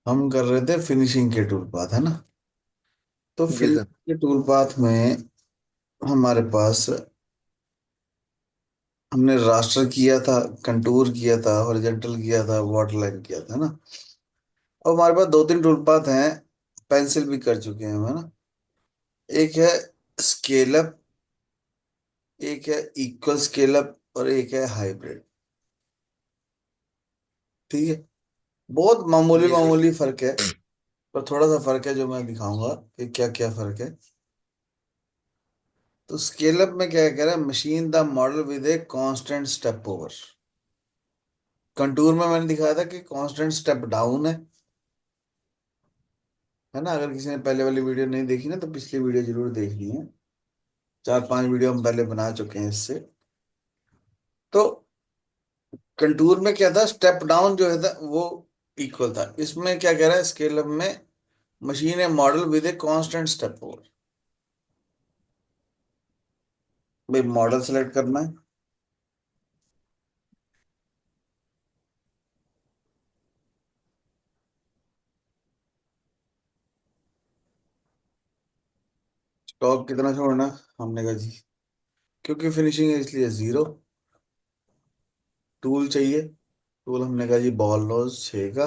हम कर रहे थे फिनिशिंग के टूल पाथ, है ना। तो जी सर। फिनिशिंग के टूल पाथ में हमारे पास हमने रास्टर किया था, कंटूर किया था, हॉरिजॉन्टल किया था, वाटर लाइन किया था ना। और हमारे पास दो तीन टूल पाथ हैं, पेंसिल भी कर चुके हैं हम, है ना। एक है स्केल अप, एक है इक्वल स्केल अप, और एक है हाइब्रिड। ठीक है। बहुत मामूली जी सर। मामूली फर्क है, पर थोड़ा सा फर्क है जो मैं दिखाऊंगा कि क्या क्या फर्क है। तो स्केल अप में क्या कह रहा है, machine the model with a constant step over. Contour में मैंने दिखाया था कि कांस्टेंट स्टेप डाउन है ना। अगर किसी ने पहले वाली वीडियो नहीं देखी ना, तो पिछली वीडियो जरूर देखनी है। चार पांच वीडियो हम पहले बना चुके हैं इससे। तो कंटूर में क्या था, स्टेप डाउन जो है था वो इक्वल था। इसमें क्या कह रहा है, स्केल अप में मशीन है model with a constant step over. भाई मॉडल सेलेक्ट करना है। स्टॉक कितना छोड़ना है? हमने कहा जी, क्योंकि फिनिशिंग है इसलिए 0। टूल चाहिए। टूल हमने कहा जी बॉल नोज 6 का,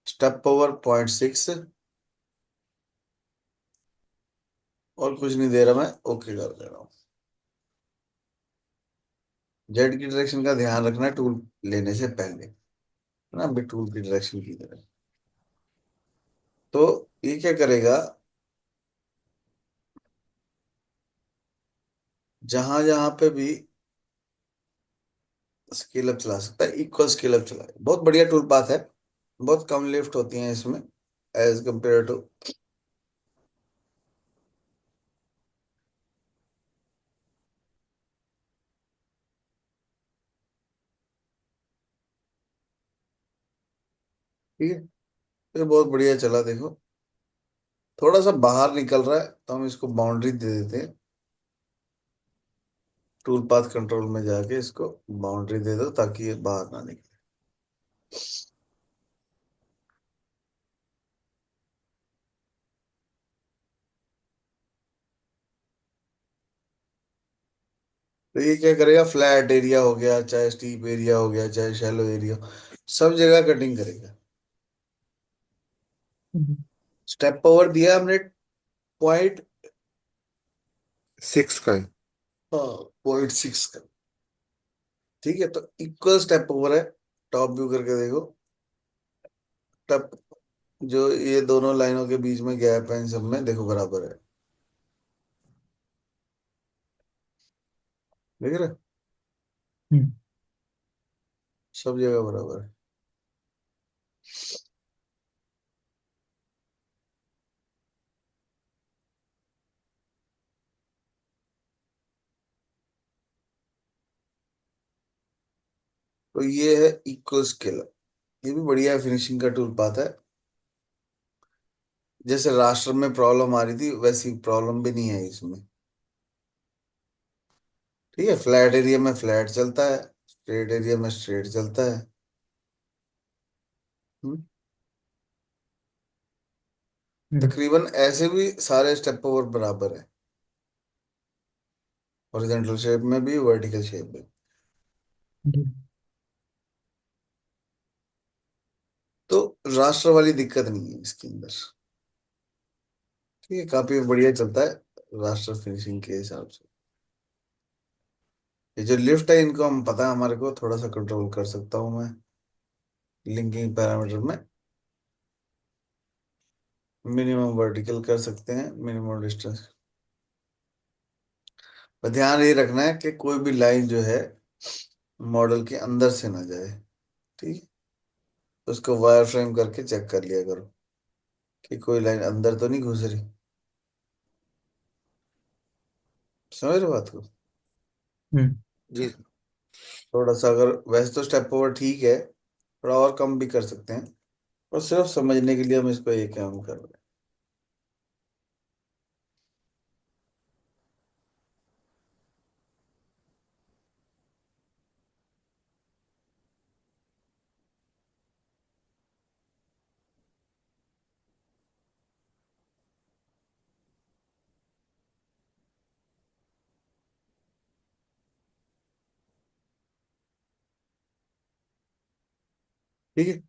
स्टेप ओवर 0.6, और कुछ नहीं दे रहा, मैं ओके कर दे रहा हूँ। जेड की डायरेक्शन का ध्यान रखना है टूल लेने से पहले, है ना। अभी टूल की डायरेक्शन की तरह। तो ये क्या करेगा, जहां जहां पे भी स्केल अप चला सकता है, इक्वल स्केल अप चलाए। बहुत बढ़िया टूल पाथ है। बहुत कम लिफ्ट होती है इसमें एज कंपेयर टू। ठीक है। ये बहुत बढ़िया चला, देखो। थोड़ा सा बाहर निकल रहा है तो हम इसको बाउंड्री दे देते हैं। टूल पाथ कंट्रोल में जाके इसको बाउंड्री दे दो ताकि ये बाहर ना निकले। तो ये क्या करेगा, फ्लैट एरिया हो गया, चाहे स्टीप एरिया हो गया, चाहे शैलो एरिया, सब जगह कटिंग करेगा। हम्म। स्टेप ओवर दिया हमने पॉइंट, 6 का है। हाँ, 0.6 का। ठीक है। तो इक्वल स्टेप ओवर है। टॉप व्यू करके देखो। टप जो ये दोनों लाइनों के बीच में गैप है, इन सब में देखो बराबर है। देख रहे हो? हम्म। सब जगह बराबर है। तो ये है इक्वल स्केल। ये भी बढ़िया फिनिशिंग का टूल पाता है। जैसे राष्ट्र में प्रॉब्लम आ रही थी, वैसी प्रॉब्लम भी नहीं है इसमें। ठीक है। फ्लैट एरिया में फ्लैट चलता है, स्ट्रेट एरिया में स्ट्रेट चलता है। हम्म। हम्म। तकरीबन ऐसे भी सारे स्टेप ओवर बराबर है, हॉरिजॉन्टल शेप में भी, वर्टिकल शेप में। जी। तो राष्ट्र वाली दिक्कत नहीं है इसके अंदर। ठीक है, काफी बढ़िया चलता है राष्ट्र फिनिशिंग के हिसाब से। ये जो लिफ्ट है, इनको हम पता है हमारे को, थोड़ा सा कंट्रोल कर सकता हूँ मैं लिंकिंग पैरामीटर में। मिनिमम वर्टिकल कर सकते हैं, मिनिमम डिस्टेंस। पर ध्यान ये रखना है कि कोई भी लाइन जो है मॉडल के अंदर से ना जाए। ठीक है। तो उसको वायर फ्रेम करके चेक कर लिया करो कि कोई लाइन अंदर तो नहीं घुस रही। समझ रहे हो बात को? हम्म। जी। थोड़ा सा अगर, वैसे तो स्टेप ओवर ठीक है, थोड़ा और कम भी कर सकते हैं, और सिर्फ समझने के लिए हम इसको ये काम कर रहे हैं। ठीक है।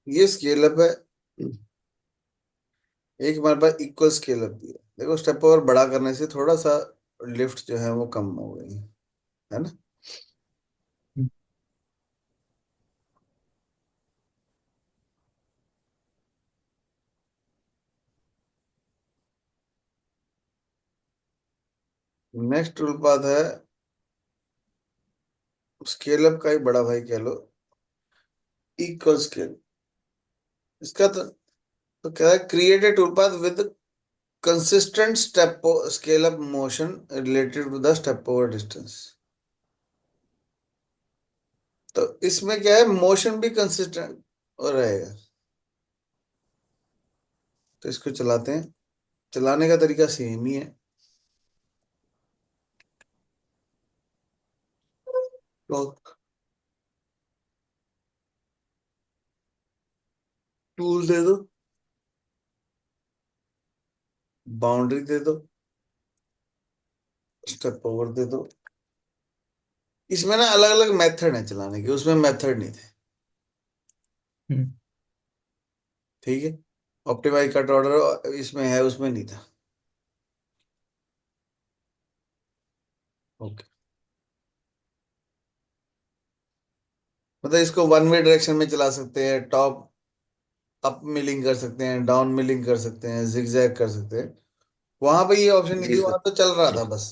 ये स्केल अप है। एक हमारे पास इक्वल स्केल अप भी है। देखो स्टेप ओवर बड़ा करने से थोड़ा सा लिफ्ट जो है वो कम हो गई है ना। हम्म, नेक्स्ट टूल पाथ है स्केल अप का ही बड़ा भाई कह लो, इक्वल स्केल। इसका तो क्या है, create a tool path with consistent step scale up motion related to the step over distance. तो इसमें क्या है, मोशन भी कंसिस्टेंट रहेगा। तो इसको चलाते हैं। चलाने का तरीका सेम ही है। तो टूल दे दो, बाउंड्री दे दो, स्टेप ओवर दे दो। इसमें ना अलग अलग मेथड है चलाने के, उसमें मेथड नहीं थे। हम्म, ठीक है। ऑप्टिमाइज कट ऑर्डर इसमें है, उसमें नहीं था। ओके। मतलब इसको वन वे डायरेक्शन में चला सकते हैं, टॉप अप मिलिंग कर सकते हैं, डाउन मिलिंग कर सकते हैं, जिगजैग कर सकते हैं। वहां पे ये ऑप्शन नहीं जी थी, सर। वहां तो चल रहा था बस।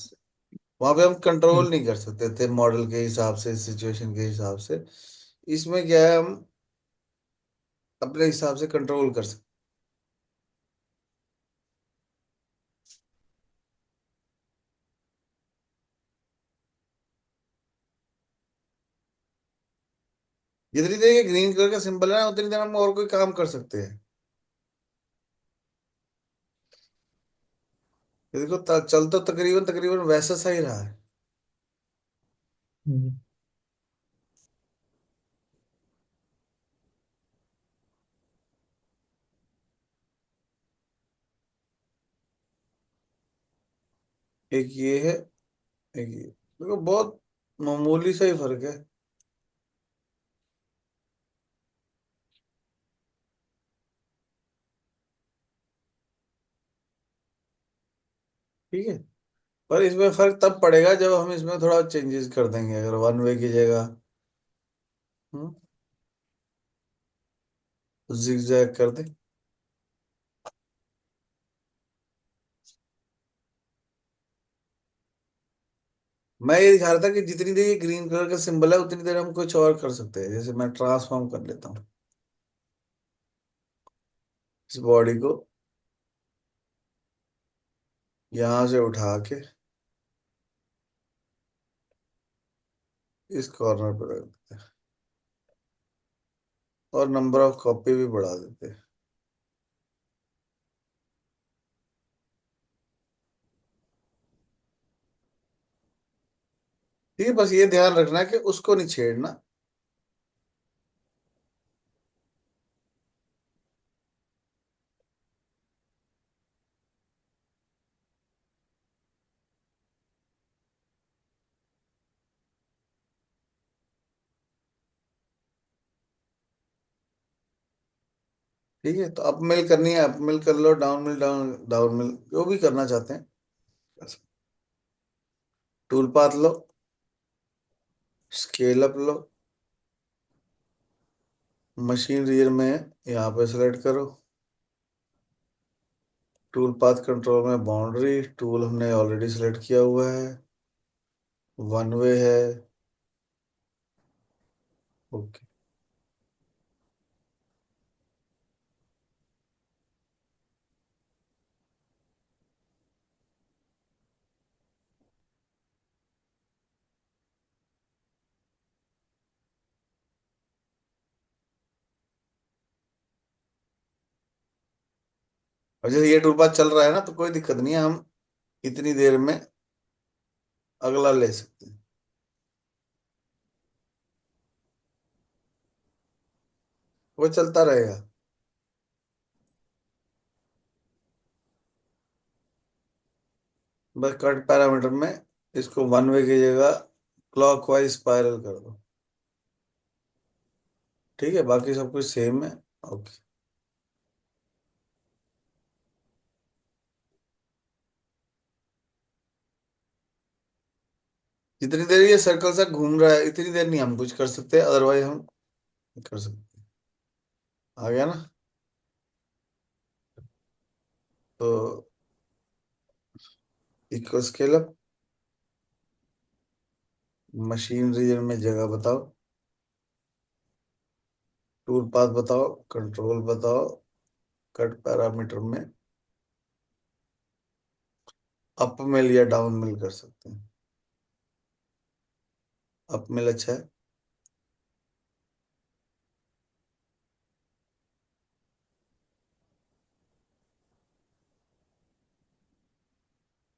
वहां पे हम कंट्रोल हम्म, नहीं कर सकते थे मॉडल के हिसाब से, सिचुएशन के हिसाब से। इसमें क्या है, हम अपने हिसाब से कंट्रोल कर सकते। जितनी देर ये ग्रीन कलर का सिंबल है ना, उतनी देर हम और कोई काम कर सकते हैं। ये देखो चल तो तकरीबन तकरीबन वैसा सा ही रहा है। हम्म, एक ये है, एक ये। देखो बहुत मामूली सा ही फर्क है। ठीक है। पर इसमें फर्क तब पड़ेगा जब हम इसमें थोड़ा चेंजेस कर देंगे, अगर वन वे की जगह जिगजैग कर दे। मैं ये दिखा रहा था कि जितनी देर ये ग्रीन कलर का सिंबल है उतनी देर हम कुछ और कर सकते हैं। जैसे मैं ट्रांसफॉर्म कर लेता हूँ इस बॉडी को, यहां से उठा के इस कॉर्नर पर रख देते हैं और नंबर ऑफ कॉपी भी बढ़ा देते हैं। ठीक है, बस ये ध्यान रखना कि उसको नहीं छेड़ना। ठीक है, तो अप मिल करनी है, अप मिल कर लो, डाउन मिल डाउन डाउन मिल, जो भी करना चाहते हैं। टूल पाथ लो, स्केल अप लो, मशीन रियर में यहाँ पे सेलेक्ट करो। टूल पाथ कंट्रोल में बाउंड्री टूल हमने ऑलरेडी सेलेक्ट किया हुआ है, वन वे है। ओके। और जैसे ये टूल पाथ चल रहा है ना, तो कोई दिक्कत नहीं है, हम इतनी देर में अगला ले सकते हैं। वो चलता रहेगा। बस कट पैरामीटर में इसको वन वे की जगह क्लॉकवाइज स्पाइरल कर दो। ठीक है, बाकी सब कुछ सेम है। ओके। जितनी देर ये सर्कल सा घूम रहा है इतनी देर नहीं हम कुछ कर सकते, अदरवाइज हम कर सकते हैं। आ गया ना? तो equal scale up, machine region में जगह बताओ, टूल पाथ बताओ, कंट्रोल बताओ, कट पैरामीटर में अप मिल या डाउन मिल कर सकते हैं। अप मिल अच्छा है।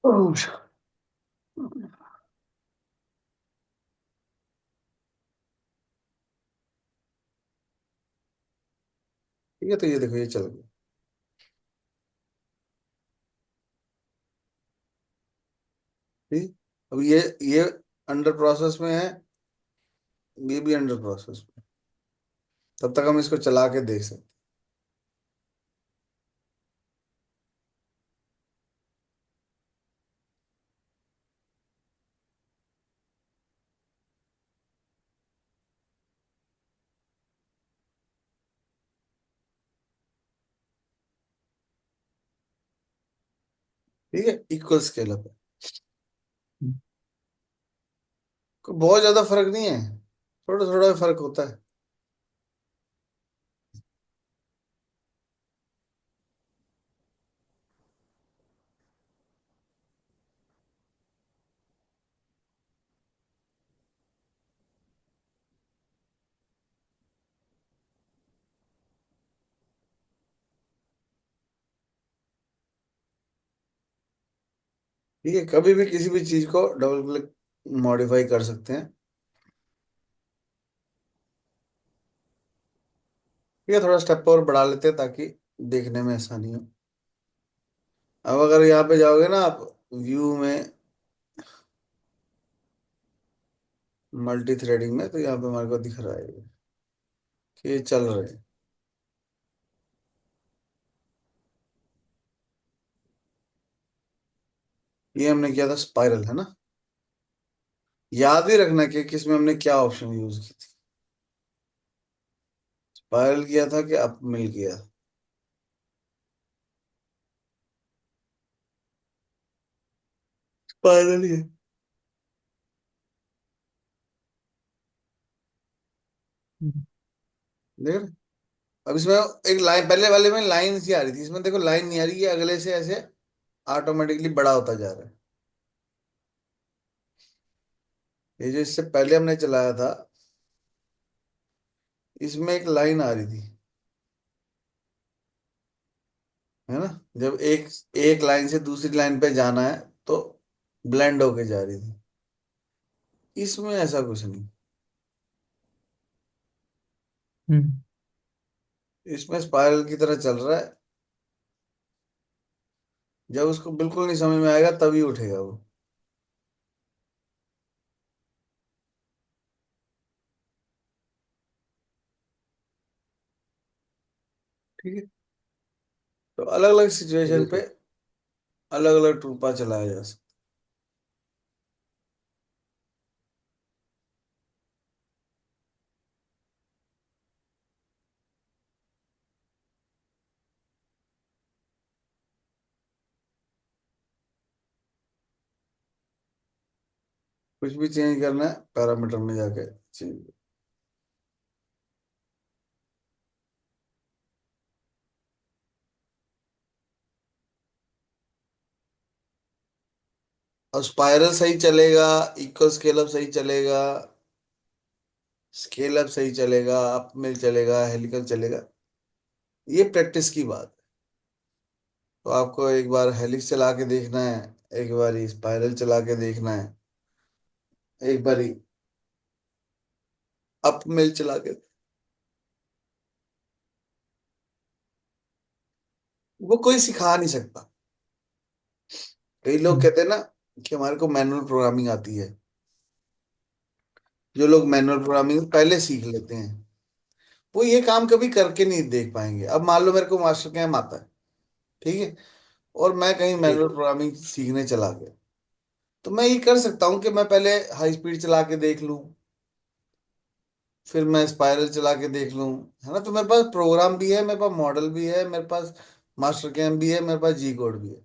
ओह, ठीक है, तो ये देखो ये चल गया। ठीक। अब ये अंडर प्रोसेस में है, ये भी अंडर प्रोसेस में। तब तक हम इसको चला के देख सकते हैं। ठीक है, इक्वल स्केल अप है। हम्म। कोई बहुत ज्यादा फर्क नहीं है, थोड़ा थोड़ा फर्क होता है। ठीक है, कभी भी किसी भी चीज को डबल क्लिक मॉडिफाई कर सकते हैं। ठीक है, थोड़ा स्टेप और बढ़ा लेते हैं ताकि देखने में आसानी हो। अब अगर यहाँ पे जाओगे ना आप व्यू में, मल्टी थ्रेडिंग में, तो यहाँ पे हमारे को दिख रहा है कि ये चल रहे हैं। ये हमने किया था स्पाइरल, है ना? याद ही रखना कि किसमें हमने क्या ऑप्शन यूज की थी। स्पाइरल किया था कि अप मिल किया? स्पाइरल ही है। हम्म। देख रहे? अब इसमें एक लाइन, पहले वाले में लाइन सी आ रही थी, इसमें देखो लाइन नहीं आ रही, ये अगले से ऐसे ऑटोमेटिकली बड़ा होता जा रहा है। ये जो इससे पहले हमने चलाया था, इसमें एक लाइन आ रही थी, है ना? जब एक एक लाइन से दूसरी लाइन पे जाना है तो ब्लेंड होके जा रही थी। इसमें ऐसा कुछ नहीं। हम्म। इसमें स्पाइरल की तरह चल रहा है। जब उसको बिल्कुल नहीं समझ में आएगा तभी उठेगा वो। ठीक है, तो अलग अलग सिचुएशन पे अलग अलग टूपा चलाया जा सकता है। कुछ भी चेंज करना है पैरामीटर में जाके चेंज। और स्पाइरल सही चलेगा, इक्वल स्केल अप सही चलेगा, स्केल अप सही चलेगा, अप मिल चलेगा, हेलिकल चलेगा, ये प्रैक्टिस की बात है। तो आपको एक बार हेलिक्स चला के देखना है, एक बार स्पाइरल चला के देखना है, एक बार अप मिल चला के। वो कोई सिखा नहीं सकता। कई लोग हम्म, कहते हैं ना कि हमारे को मैनुअल प्रोग्रामिंग आती है। जो लोग मैनुअल प्रोग्रामिंग पहले सीख लेते हैं वो ये काम कभी करके नहीं देख पाएंगे। अब मान लो मेरे को मास्टर कैम आता है, ठीक है, और मैं कहीं जी मैनुअल प्रोग्रामिंग सीखने चला गया, तो मैं ये कर सकता हूँ कि मैं पहले हाई स्पीड चला के देख लूँ, फिर मैं स्पाइरल चला के देख लूँ, है ना। तो मेरे पास प्रोग्राम भी है, मेरे पास मॉडल भी है, मेरे पास मास्टर कैम भी है, मेरे पास जी कोड भी है।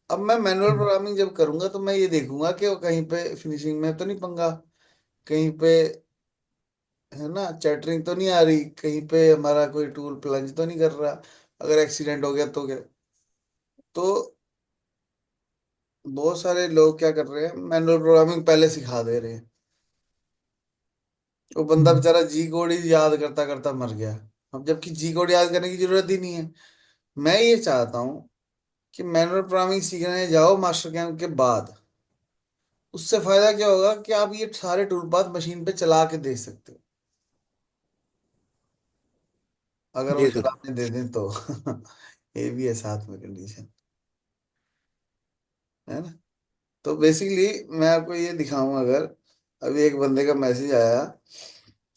अब मैं मैनुअल हम्म, प्रोग्रामिंग जब करूंगा तो मैं ये देखूंगा कि वो कहीं पे फिनिशिंग में तो नहीं पंगा, कहीं पे, है ना, चैटरिंग तो नहीं आ रही, कहीं पे हमारा कोई टूल प्लंज तो नहीं कर रहा, अगर एक्सीडेंट हो गया तो क्या। तो बहुत सारे लोग क्या कर रहे हैं, मैनुअल प्रोग्रामिंग पहले सिखा दे रहे हैं। वो बंदा हम्म, बेचारा जी कोड ही याद करता करता मर गया। अब जबकि जी कोड याद करने की जरूरत ही नहीं है। मैं ये चाहता हूँ कि मैनुअल प्रोग्रामिंग सीखने जाओ मास्टर कैंप के बाद। उससे फायदा क्या होगा कि आप ये सारे टूल पाथ मशीन पे चला के देख सकते हो, अगर वो जी सर। चलाने दे दें तो। ये भी है साथ में कंडीशन, है ना। तो बेसिकली मैं आपको ये दिखाऊं, अगर अभी एक बंदे का मैसेज आया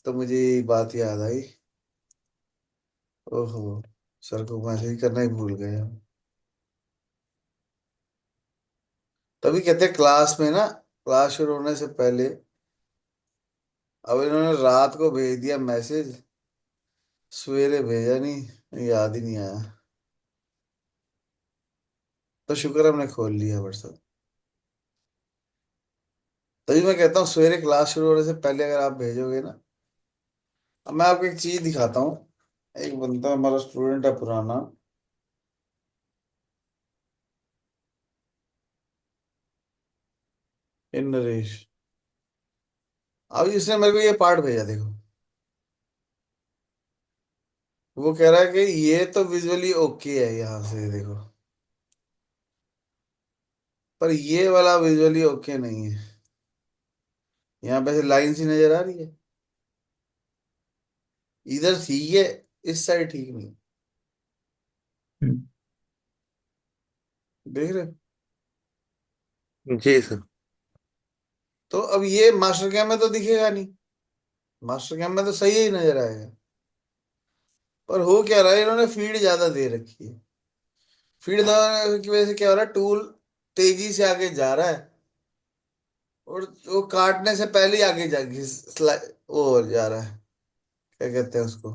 तो मुझे ये बात याद आई। ओहो, सर को मैसेज करना ही भूल गए हम। तभी कहते हैं क्लास में ना, क्लास शुरू होने से पहले, अब इन्होंने रात को भेज दिया मैसेज, सवेरे भेजा नहीं, याद ही नहीं आया। तो शुक्र हमने खोल लिया व्हाट्सएप। तभी मैं कहता हूँ सवेरे क्लास शुरू होने से पहले अगर आप भेजोगे ना। अब मैं आपको एक चीज दिखाता हूँ। एक बंदा हमारा स्टूडेंट है पुराना, इन नरेश। अब इसने मेरे को ये पार्ट भेजा, देखो। वो कह रहा है कि ये तो विजुअली ओके है यहाँ से देखो, पर ये वाला विजुअली ओके नहीं है। यहाँ पे से लाइन सी नजर आ रही है, इधर ठीक है, इस साइड ठीक नहीं। हम्म, देख रहे हो? जी सर। तो अब ये मास्टर कैम में तो दिखेगा नहीं, मास्टर कैम में तो सही ही नजर आएगा। पर हो क्या रहा है, इन्होंने फीड ज्यादा दे रखी है। फीड की वजह से क्या हो रहा है, टूल तेजी से आगे जा रहा है, और वो काटने से पहले ही आगे जा वो हो जा रहा है, क्या कहते हैं उसको,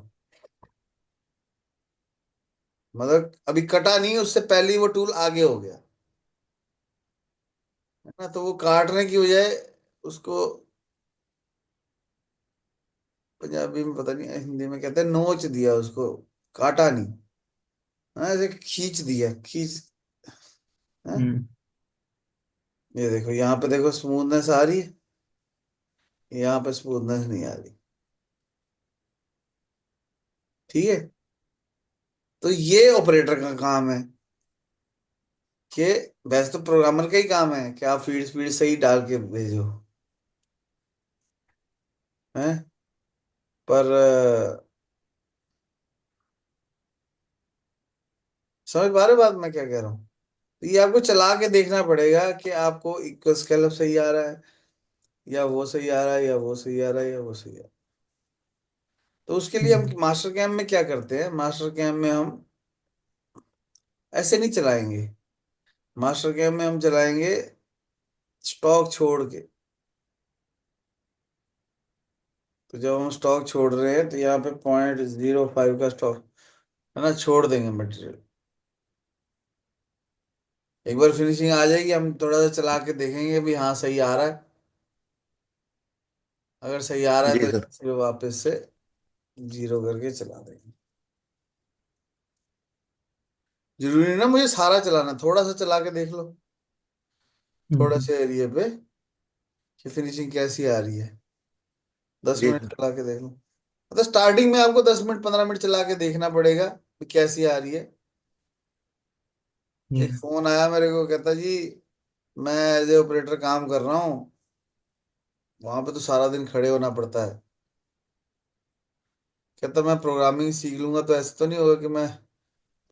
मतलब अभी कटा नहीं, उससे पहले ही वो टूल आगे हो गया, है ना। तो वो काटने की बजाय उसको, पंजाबी में पता नहीं, हिंदी में कहते हैं नोच दिया उसको, काटा नहीं, हाँ, ऐसे खींच दिया, खींच, हाँ? हम्म, ये देखो यहाँ पे देखो स्मूथनेस आ रही है, यहाँ पे स्मूथनेस नहीं आ रही, ठीक है। तो ये ऑपरेटर का काम है कि, वैसे तो प्रोग्रामर का ही काम है कि आप फीड स्पीड सही डाल के भेजो, हैं। पर समझ पा रहे हो बात मैं क्या कह रहा हूँ। तो ये आपको चला के देखना पड़ेगा कि आपको इक्वल स्केलअप सही आ रहा है, या वो सही आ रहा है, या वो सही आ रहा है, या वो सही आ रहा है। तो उसके लिए हम हम्म, मास्टर कैम में क्या करते हैं, मास्टर कैम में हम ऐसे नहीं चलाएंगे। मास्टर कैम में हम चलाएंगे स्टॉक छोड़ के। तो जब हम स्टॉक छोड़ रहे हैं तो यहाँ पे 0.05 का स्टॉक, है ना, छोड़ देंगे मटेरियल। एक बार फिनिशिंग आ जाएगी, हम थोड़ा सा चला के देखेंगे भी हाँ सही आ रहा है। अगर सही आ रहा है जी तो सर। फिर वापस से जीरो करके चला देंगे। जरूरी नहीं ना मुझे सारा चलाना, थोड़ा सा चला के देख लो, थोड़े हम्म, से एरिया पे कि फिनिशिंग कैसी आ रही है। दस जी मिनट सर। चला के देख लो। मतलब स्टार्टिंग में आपको 10 मिनट 15 मिनट चला के देखना पड़ेगा कि कैसी आ रही है। एक हम्म, फोन आया मेरे को, कहता जी मैं एज ए ऑपरेटर काम कर रहा हूँ, वहां पे तो सारा दिन खड़े होना पड़ता है। कहता मैं प्रोग्रामिंग सीख लूंगा तो ऐसा तो नहीं होगा कि मैं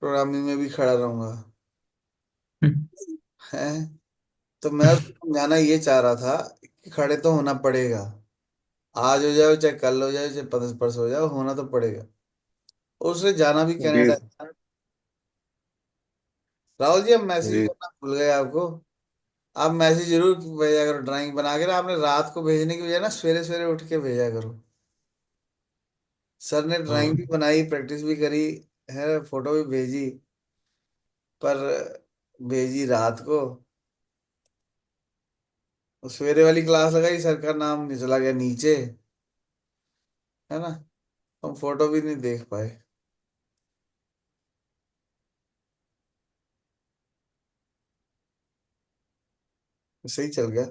प्रोग्रामिंग में भी खड़ा रहूंगा, हम्म, है। तो मैं उसको समझाना ये चाह रहा था कि खड़े तो होना पड़ेगा। आज हो जाओ चाहे कल हो जाए चाहे परसों हो जाओ, होना तो पड़ेगा। और उसे जाना भी जी कनाडा है। राहुल जी, हम मैसेज जी। करना भूल गए आपको। आप मैसेज जरूर भेजा करो ड्राइंग बना के ना, आपने रात को भेजने की बजाय ना सवेरे सवेरे उठ के भेजा करो। सर ने ड्राइंग भी हाँ। बनाई, प्रैक्टिस भी करी है, फोटो भी भेजी, पर भेजी रात को। और सवेरे वाली क्लास लगाई, सर का नाम चला गया नीचे, है ना। हम फोटो भी नहीं देख पाए। सही चल गया।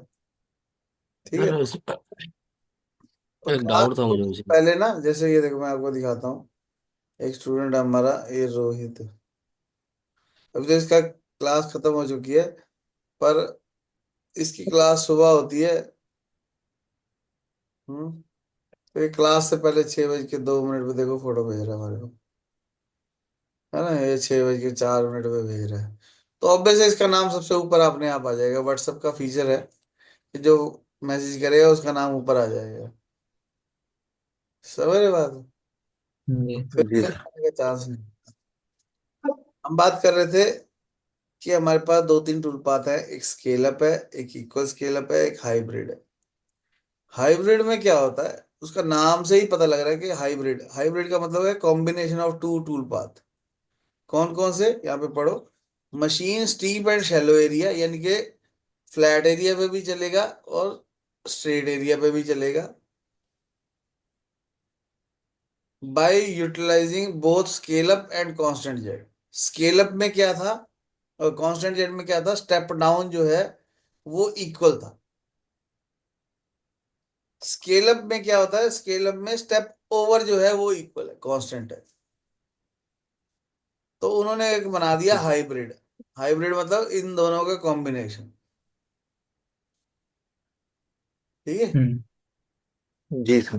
ठीक है। यार और एक क्लास डाउट था मुझे उसी। पहले ना, जैसे ये देखो मैं आपको दिखाता हूँ। एक स्टूडेंट हमारा, ये रोहित। अभी तो इसका क्लास खत्म हो चुकी है, पर इसकी क्लास सुबह होती है। तो ये क्लास से पहले 6:02 पे देखो फोटो भेज रहा है हमारे को, है ना। ये 6:04 पे भेज रहा है। तो ऑब्वियसली इसका नाम सबसे ऊपर अपने आप आ जाएगा। व्हाट्सएप का फीचर है कि जो मैसेज करेगा उसका नाम ऊपर आ जाएगा। समझ रहे बात। जी। फिर जी इसमें सर। आने का चांस नहीं। हम बात कर रहे थे कि हमारे पास दो तीन टूल पाथ है। एक स्केल अप है, एक इक्वल स्केल अप है, एक हाइब्रिड है। हाइब्रिड में क्या होता है, उसका नाम से ही पता लग रहा है कि हाइब्रिड। हाइब्रिड का मतलब है combination of two tool path. कौन कौन से, यहाँ पे पढ़ो। Machine steep and shallow area, यानी कि फ्लैट एरिया पे भी चलेगा और स्ट्रेट एरिया पे भी चलेगा। By utilising both scale up and constant Z. Scale up में क्या था और कांस्टेंट जेड में क्या था, स्टेप डाउन जो है वो इक्वल था। स्केल अप में क्या होता है, स्केल अप में स्टेप ओवर जो है वो इक्वल है, कांस्टेंट है। तो उन्होंने एक बना दिया हाइब्रिड। हाइब्रिड मतलब इन दोनों का कॉम्बिनेशन। ठीक है। हम्म। जी सर।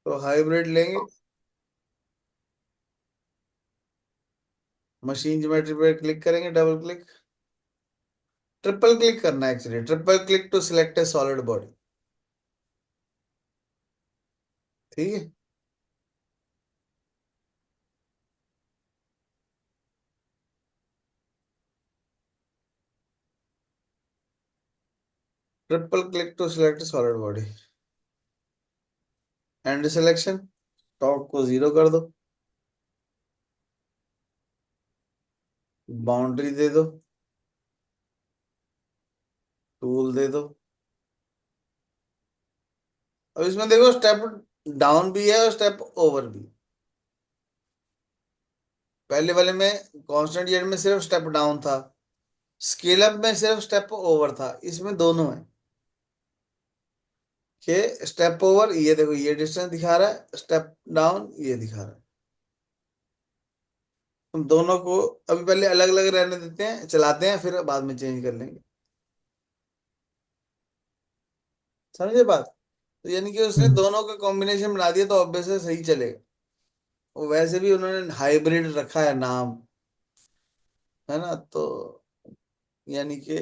तो हाइब्रिड लेंगे, मशीन ज्योमेट्री पे क्लिक करेंगे, डबल क्लिक, ट्रिपल क्लिक करना है actually, triple click to select a solid body. ठीक है। Triple click to select solid body, and selection, top को 0 कर दो, बाउंड्री दे दो, टूल दे दो। अब इसमें देखो स्टेप डाउन भी है और स्टेप ओवर भी। पहले वाले में कांस्टेंट जेड में सिर्फ स्टेप डाउन था, स्केल अप में सिर्फ स्टेप ओवर था। इसमें दोनों है कि स्टेप ओवर ये देखो ये डिस्टेंस दिखा रहा है, स्टेप डाउन ये दिखा रहा है। हम दोनों को अभी पहले अलग अलग रहने देते हैं, चलाते हैं, फिर बाद में चेंज कर लेंगे। समझे बात। तो यानी कि उसने हम्म। दोनों का कॉम्बिनेशन बना दिया, तो ऑब्वियस है सही चलेगा। वो वैसे भी उन्होंने हाइब्रिड रखा है नाम, है ना। तो यानी कि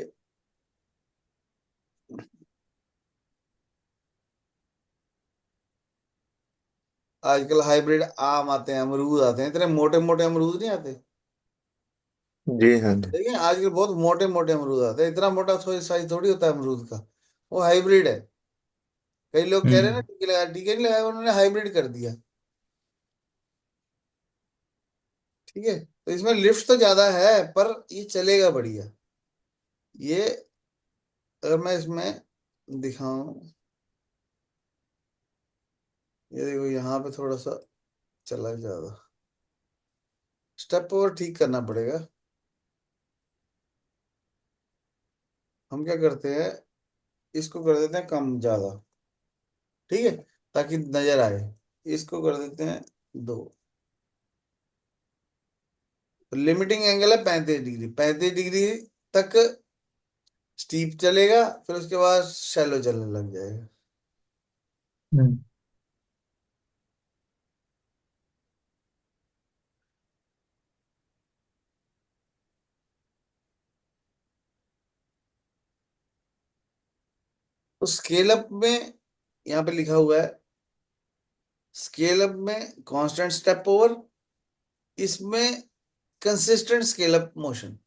आजकल हाइब्रिड आम आते हैं, अमरूद आते हैं, इतने मोटे मोटे अमरूद नहीं आते। जी हाँ जी। देखिए आजकल बहुत मोटे मोटे अमरूद आते हैं, इतना मोटा थोड़ी साइज थोड़ी होता है अमरूद का। वो हाइब्रिड है। कई लोग कह रहे हैं ना हम्म। टीके लगाया, टीके नहीं लगाया, उन्होंने हाइब्रिड कर दिया। ठीक है। तो इसमें लिफ्ट तो ज्यादा है, पर ये चलेगा बढ़िया। ये अगर मैं इसमें दिखाऊं, ये देखो यहाँ पे थोड़ा सा चला ज्यादा, स्टेप ओवर ठीक करना पड़ेगा। हम क्या करते हैं, इसको कर देते हैं कम ज्यादा। ठीक है, ताकि नजर आए। इसको कर देते हैं 2। लिमिटिंग एंगल है 35 डिग्री, 35 डिग्री तक स्टीप चलेगा, फिर उसके बाद शैलो चलने लग जाएगा। हम्म। स्केल अप में यहाँ पे लिखा हुआ है, स्केल अप में कांस्टेंट स्टेप ओवर, इसमें consistent scale up motion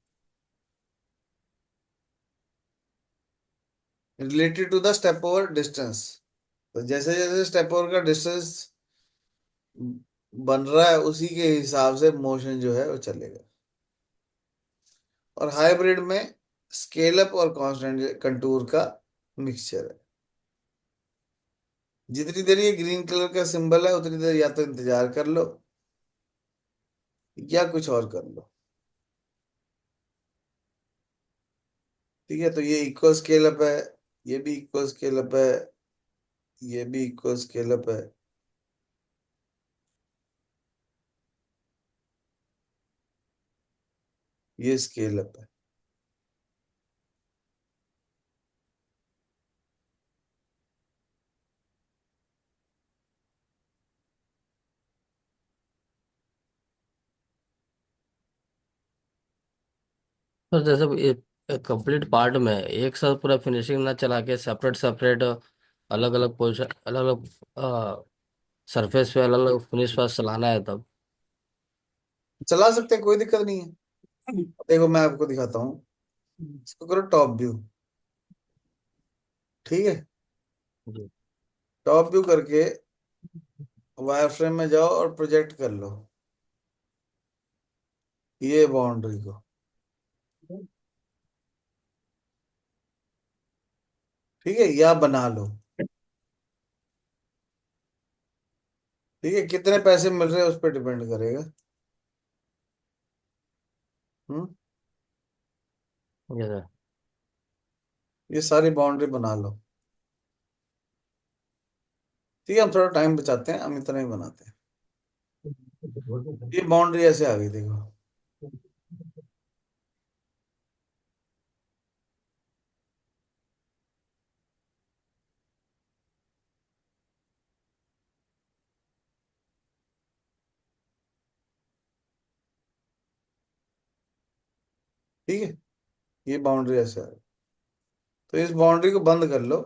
related to the step over distance. तो जैसे जैसे स्टेप ओवर का डिस्टेंस बन रहा है उसी के हिसाब से मोशन जो है वो चलेगा। और हाइब्रिड में स्केल अप और कांस्टेंट कंटूर का मिक्सचर है। जितनी देर ये ग्रीन कलर का सिंबल है उतनी देर या तो इंतजार कर लो या कुछ और कर लो। ठीक है, तो ये इक्वल स्केल अप है, ये भी इक्वल स्केल अप है, ये भी इक्वल स्केल अप है। ये स्केल अप है। तो जैसे कंप्लीट पार्ट में एक साथ पूरा फिनिशिंग ना चला के सेपरेट सेपरेट अलग अलग पोजिशन अलग अलग सरफेस पे अलग अलग फिनिश पर चलाना है तब। चला सकते हैं, कोई दिक्कत नहीं है। देखो मैं आपको दिखाता हूँ, इसको करो टॉप व्यू। ठीक है, जी। टॉप व्यू करके वायर फ्रेम में जाओ और प्रोजेक्ट कर लो ये बाउंड्री को। ठीक है, या बना लो। ठीक है, कितने पैसे मिल रहे हैं उस पर डिपेंड करेगा। हम्म। जी सर। ये सारी बाउंड्री बना लो। ठीक है, हम थोड़ा टाइम बचाते हैं, हम इतना ही बनाते हैं। ये बाउंड्री ऐसे आ गई देखो। ठीक है, ये बाउंड्री ऐसे आ गई। तो इस बाउंड्री को बंद कर लो।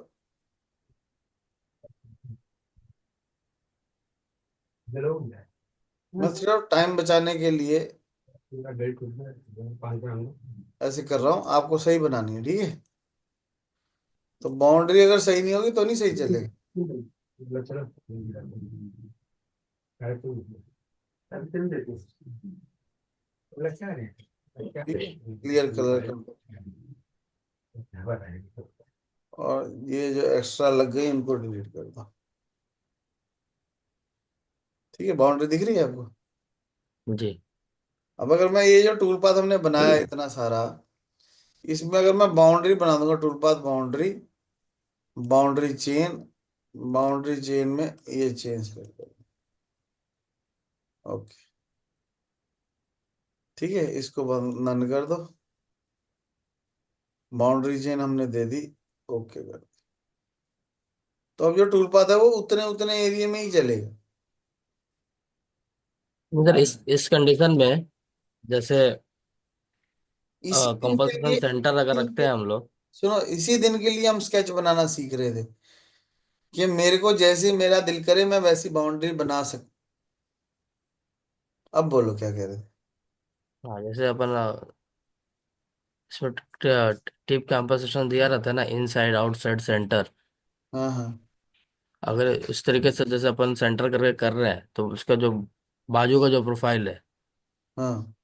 मैं सिर्फ टाइम बचाने के लिए ऐसे कर रहा हूँ, आपको सही बनानी है। ठीक है, तो बाउंड्री अगर सही नहीं होगी तो नहीं सही चलेगा। ठीक है, क्लियर कलर कर दो। और ये जो एक्स्ट्रा लग गई इनको डिलीट कर दो। ठीक है, बाउंड्री दिख रही है आपको। जी। अब अगर मैं ये जो टूल पाथ हमने बनाया है इतना सारा, इसमें अगर मैं बाउंड्री बना दूंगा, tool path boundary, boundary chain, boundary chain में ये चेन सेलेक्ट कर। ओके। ठीक है, इसको नन कर दो। बाउंड्री चेन हमने दे दी। ओके कर। तो अब जो टूल पाथ है वो उतने उतने एरिया में ही चलेगा। मगर इस कंडीशन में जैसे इसी दिन के कंपल्सन सेंटर अगर रखते लिए, हैं हम लोग। सुनो, इसी दिन के लिए हम स्केच बनाना सीख रहे थे कि मेरे को जैसे मेरा दिल करे मैं वैसी बाउंड्री बना सकता। अब बोलो क्या कह रहे थे। हाँ जैसे अपन इसमें टिप कंपोजिशन दिया रहता है ना, इनसाइड आउटसाइड सेंटर। हाँ हाँ अगर इस तरीके से जैसे अपन सेंटर करके कर रहे हैं तो उसका जो बाजू का जो प्रोफाइल है, हाँ।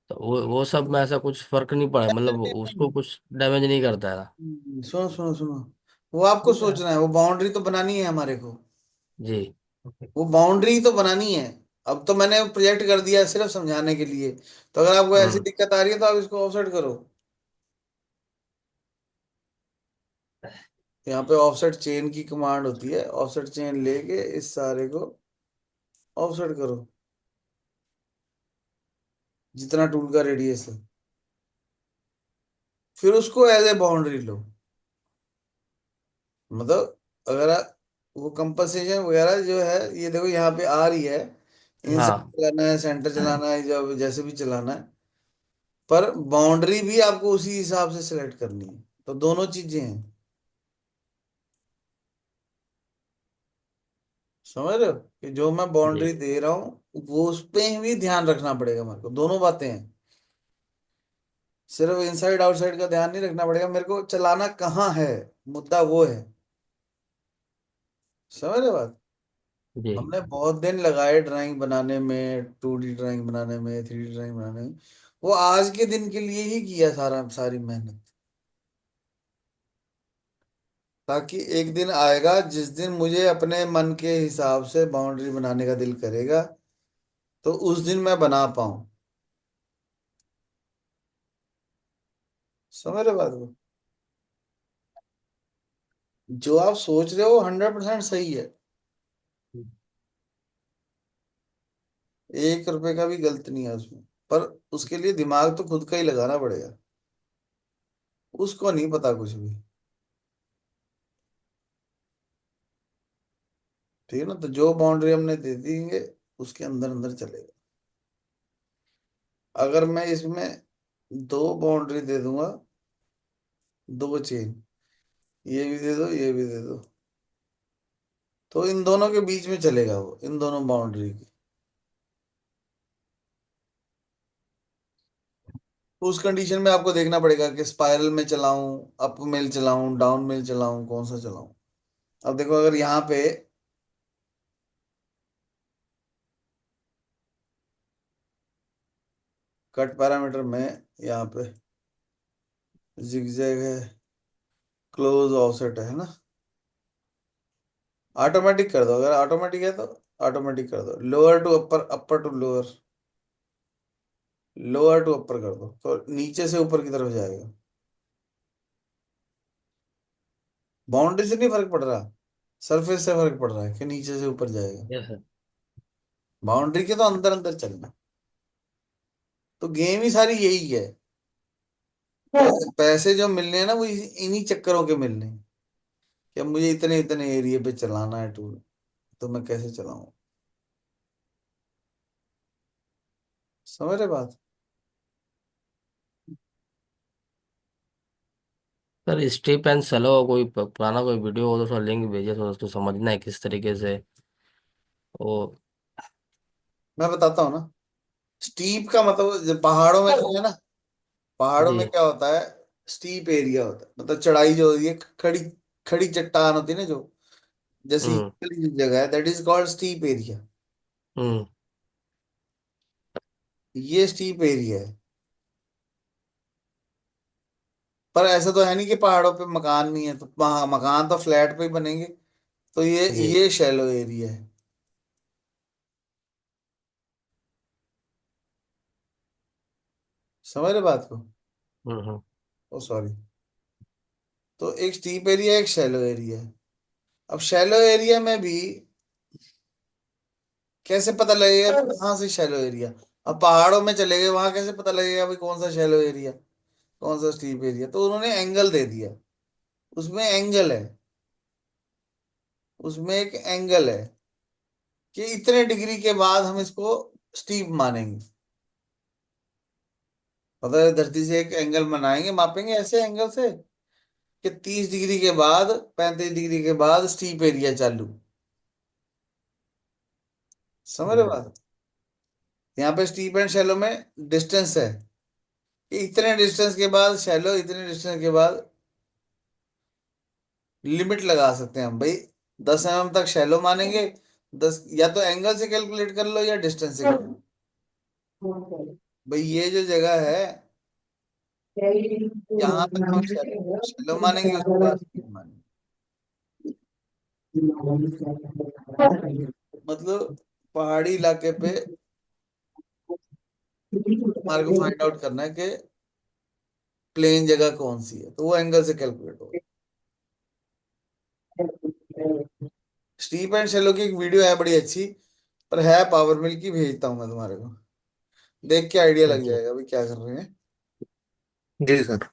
तो वो सब में ऐसा कुछ फर्क नहीं पड़ा, मतलब उसको कुछ डैमेज नहीं करता है। सुनो सुनो सुनो, वो आपको सोचना है, वो बाउंड्री तो बनानी है हमारे को। जी। वो बाउंड्री तो बनानी है। अब तो मैंने प्रोजेक्ट कर दिया है सिर्फ समझाने के लिए। तो अगर आपको ऐसी हम्म। दिक्कत आ रही है तो आप इसको ऑफसेट करो। यहाँ पे ऑफसेट चेन की कमांड होती है, ऑफसेट चेन लेके इस सारे को ऑफसेट करो जितना टूल का रेडियस है। फिर उसको एज ए बाउंड्री लो। मतलब अगर वो कंपनसेशन वगैरह जो है, ये देखो यहाँ पे आ रही है, इनसाइड हाँ चलाना है, सेंटर चलाना है, जब जैसे भी चलाना है। पर बाउंड्री भी आपको उसी हिसाब से सिलेक्ट करनी है। तो दोनों चीजें हैं। समझ रहे हो कि जो मैं बाउंड्री जी दे रहा हूँ वो उस पे भी ध्यान रखना पड़ेगा मेरे को, दोनों बातें हैं। सिर्फ इनसाइड आउटसाइड का ध्यान नहीं रखना पड़ेगा, मेरे को चलाना कहाँ है, मुद्दा वो है। समझ रहे बात। जी हमने बहुत दिन लगाए ड्राइंग बनाने में, 2D ड्राइंग बनाने में, 3D ड्राइंग बनाने में। वो आज के दिन के लिए ही किया सारा, सारी मेहनत। ताकि एक दिन आएगा जिस दिन मुझे अपने मन के हिसाब से बाउंड्री बनाने का दिल करेगा, तो उस दिन मैं बना पाऊं। समझ रहे बात को। जो आप सोच रहे हो 100% सही है। 1 रुपए का भी गलत नहीं है उसमें। पर उसके लिए दिमाग तो खुद का ही लगाना पड़ेगा। उसको नहीं पता कुछ भी। ठीक है ना। तो जो बाउंड्री हमने दे देंगे उसके अंदर अंदर चलेगा। अगर मैं इसमें 2 बाउंड्री दे दूंगा, 2 चेन, ये भी दे दो ये भी दे दो, तो इन दोनों के बीच में चलेगा वो, इन दोनों बाउंड्री की। तो उस कंडीशन में आपको देखना पड़ेगा कि स्पाइरल में चलाऊं, अप में चलाऊं, डाउन में चलाऊं, कौन सा चलाऊं। अब देखो अगर यहाँ पे कट पैरामीटर में यहाँ पे जिगजैग है, क्लोज ऑफसेट है ना, ऑटोमेटिक कर दो। अगर ऑटोमेटिक है तो ऑटोमेटिक कर दो। Lower to upper, upper to lower, lower to upper कर दो, तो नीचे से ऊपर की तरफ जाएगा। बाउंड्री से नहीं फर्क पड़ रहा, सरफेस से फर्क पड़ रहा है कि नीचे से ऊपर जाएगा। Yes sir. बाउंड्री के तो अंदर अंदर चलना। तो गेम ही सारी यही है। पैसे जो मिलने हैं ना वो इन्हीं चक्करों के मिलने हैं कि अब मुझे इतने इतने एरिया पे चलाना है टूर, तो मैं कैसे चलाऊं। समझ रहे बात। सर स्ट्रिप एंड सेलो कोई पुराना कोई वीडियो हो तो उसका लिंक भेजिए तो उसको समझना है किस तरीके से वो। मैं बताता हूँ ना। स्टीप का मतलब जब पहाड़ों में है ना, पहाड़ों जी। में क्या होता है, स्टीप एरिया होता है, मतलब चढ़ाई जो होती है, खड़ी खड़ी चट्टान होती है ना, जो जैसी हम्म। हिल की जगह है, that is called steep area. Hmm. ये स्टीप एरिया है। पर ऐसा तो है नहीं कि पहाड़ों पे मकान नहीं है, तो वहाँ मकान तो फ्लैट पे ही बनेंगे। तो ये जी। ये शैलो एरिया है। समझ रहे बात को। हम्म। ओ सॉरी। तो एक स्टीप एरिया, एक शैलो एरिया है। अब शैलो एरिया में भी कैसे पता लगेगा कि कहाँ से शैलो एरिया। अब पहाड़ों में चले गए, वहां कैसे पता लगेगा भाई कौन सा शैलो एरिया, कौन सा स्टीप एरिया। तो उन्होंने एंगल दे दिया। उसमें एंगल है, उसमें एक एंगल है कि इतने डिग्री के बाद हम इसको स्टीप मानेंगे। पता है, धरती से एक एंगल बनाएंगे, मापेंगे ऐसे एंगल से कि 30 डिग्री के बाद, 35 डिग्री के बाद स्टीप एरिया चालू। समझ रहे हो हम्म। बात। यहाँ पे स्टीप एंड शैलो में डिस्टेंस है कि इतने डिस्टेंस के बाद शैलो, इतने डिस्टेंस के बाद लिमिट लगा सकते हैं हम भाई। 10 mm तक शैलो मानेंगे। 10, या तो एंगल से कैलकुलेट कर लो या डिस्टेंस से कर लो। भाई ये जो जगह है, यहाँ तक हम शैलो शैलो मानेंगे, उसके बाद स्टीप मानेंगे। मतलब पहाड़ी इलाके पे हमारे को फाइंड आउट करना है कि प्लेन जगह कौन सी है, तो वो एंगल से कैलकुलेट होगा। स्टीप एंड शेलो की एक वीडियो है बड़ी अच्छी, पर है पावर मिल की, भेजता हूँ मैं तुम्हारे को। देख के आइडिया लग जी जाएगा भाई क्या कर रहे हैं। जी सर।